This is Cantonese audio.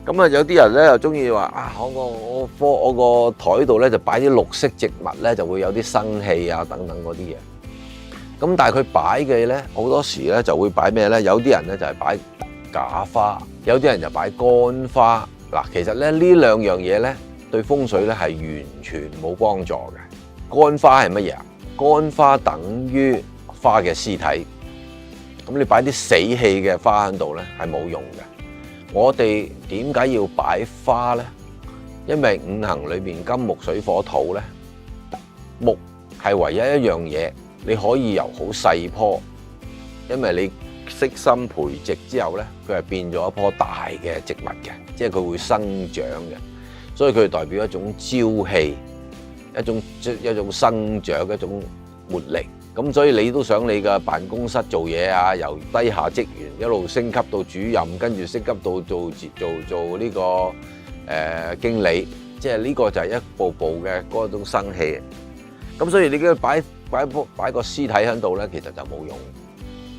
咁啊，有啲人咧又中意話啊，我個台度咧就擺啲綠色植物咧，就會有啲生氣啊等等嗰啲嘢。咁但係佢擺嘅咧，好多時咧就會擺咩咧？有啲人咧就係擺假花，有啲人就擺乾花。嗱，其實咧呢兩樣嘢咧對風水咧係完全冇幫助嘅。乾花係乜嘢啊？乾花等於花嘅屍體，咁你擺啲死氣嘅花喺度咧係冇用嘅。我哋點解要擺花咧？因為五行裏邊金木水火土咧，木係唯一一樣嘢你可以由好細棵，因為你悉心培植之後咧，佢係變咗一棵大嘅植物嘅，即係佢會生長嘅，所以佢代表一種朝氣，一種生長，一種活力。咁所以你都想你嘅辦公室做嘢啊，由低下職員一路升級到主任，跟住升級到做呢個經理，即係呢個就係一步步嘅嗰種生氣。咁所以你嘅擺個屍體喺度咧，其實就冇用。